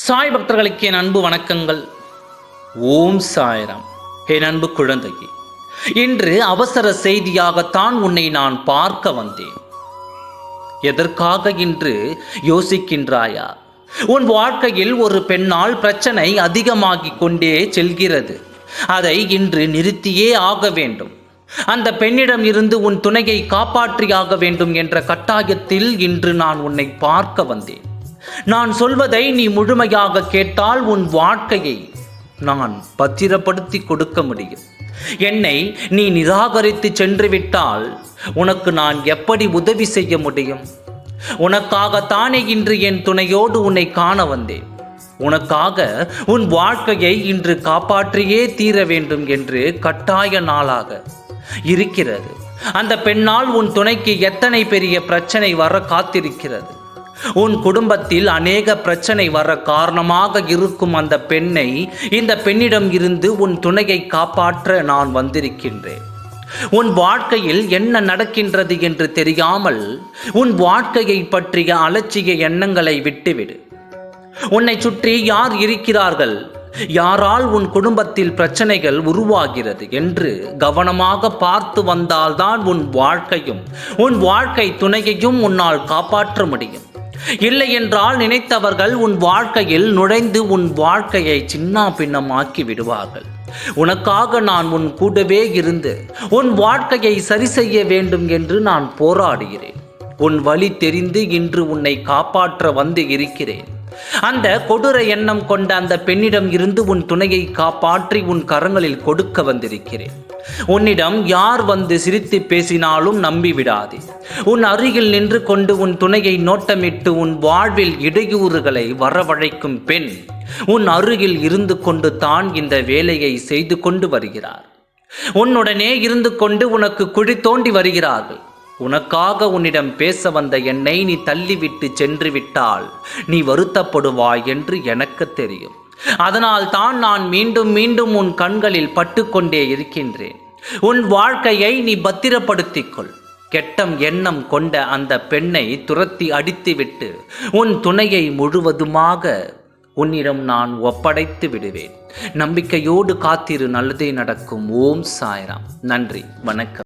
சாய் பக்தர்களுக்கு என் அன்பு வணக்கங்கள். ஓம் சாய்ராம். என் அன்பு குழந்தையே, இன்று அவசர செய்தியாகத்தான் உன்னை நான் பார்க்க வந்தேன். எதற்காக இன்று யோசிக்கின்றாயா? உன் வாழ்க்கையில் ஒரு பெண்ணால் பிரச்சனை அதிகமாகிக் கொண்டே செல்கிறது. அதை இன்று நிறுத்தியே ஆக வேண்டும். அந்த பெண்ணிடம் இருந்து உன் துணையை காப்பாற்றியாக வேண்டும் என்ற கட்டாயத்தில் இன்று நான் உன்னை பார்க்க வந்தேன். நான் சொல்வதை நீ முழுமையாக கேட்டால் உன் வாழ்க்கையை நான் பத்திரப்படுத்தி கொடுக்க முடியும். என்னை நீ நிராகரித்து சென்று விட்டால் உனக்கு நான் எப்படி உதவி செய்ய முடியும்? உனக்காகத்தானே இன்று என் துணையோடு உன்னை காண வந்தேன். உனக்காக உன் வாழ்க்கையை இன்று காப்பாற்றியே தீர வேண்டும் என்று கட்டாய நாளாக இருக்கிறது. அந்த பெண்ணால் உன் துணைக்கு எத்தனை பெரிய பிரச்சனை வர காத்திருக்கிறது. உன் குடும்பத்தில் அநேக பிரச்சனை வர காரணமாக இருக்கும் அந்த பெண்ணை, இந்த பெண்ணிடம் இருந்து உன் துணையை காப்பாற்ற நான் வந்திருக்கின்றேன். உன் வாழ்க்கையில் என்ன நடக்கின்றது என்று தெரியாமல் உன் வாழ்க்கையை பற்றிய அலட்சிய எண்ணங்களை விட்டுவிடு. உன்னை சுற்றி யார் இருக்கிறார்கள், யாரால் உன் குடும்பத்தில் பிரச்சனைகள் உருவாகிறது என்று கவனமாக பார்த்து வந்தால்தான் உன் வாழ்க்கையும் உன் வாழ்க்கை துணையையும் உன்னால் காப்பாற்ற முடியும். இல்லை என்றால் நினைத்தவர்கள் உன் வாழ்க்கையில் நுழைந்து உன் வாழ்க்கையை சின்ன பின்னமாக்கி விடுவார்கள். உனக்காக நான் உன் கூடவே இருந்து உன் வாழ்க்கையை சரி செய்ய வேண்டும் என்று நான் போராடுகிறேன். உன் வழி தெரிந்து இன்று உன்னை காப்பாற்ற வந்து இருக்கிறேன். அந்த கொடூர எண்ணம் கொண்ட அந்த பெண்ணிடம் இருந்து உன் துணையை காப்பாற்றி உன் கரங்களில் கொடுக்க வந்திருக்கிறேன். உன்னிடம் யார் வந்து சிரித்து பேசினாலும் நம்பிவிடாதே. உன் அருகில் நின்று கொண்டு உன் துணையை நோட்டமிட்டு உன் வாழ்வில் இடையூறுகளை வரவழைக்கும் பெண் உன் அருகில் இருந்து கொண்டு தான் இந்த வேலையை செய்து கொண்டு வருகிறார். உன்னுடனே இருந்து கொண்டு உனக்கு குழி தோண்டி வருகிறார்கள். உனக்காக உன்னிடம் பேச வந்த என்னை நீ தள்ளிவிட்டு சென்று விட்டால் நீ வருத்தப்படுவாய் என்று எனக்கு தெரியும். அதனால் தான் நான் மீண்டும் மீண்டும் உன் கண்களில் பட்டுக்கொண்டே இருக்கின்றேன். உன் வாழ்க்கையை நீ பத்திரப்படுத்திக்கொள். கெட்டம் எண்ணம் கொண்ட அந்த பெண்ணை துரத்தி அடித்துவிட்டு உன் துணையை முழுவதுமாக உன்னிடம் நான் ஒப்படைத்து விடுவேன். நம்பிக்கையோடு காத்திரு, நல்லதே நடக்கும். ஓம் சாய்ராம். நன்றி, வணக்கம்.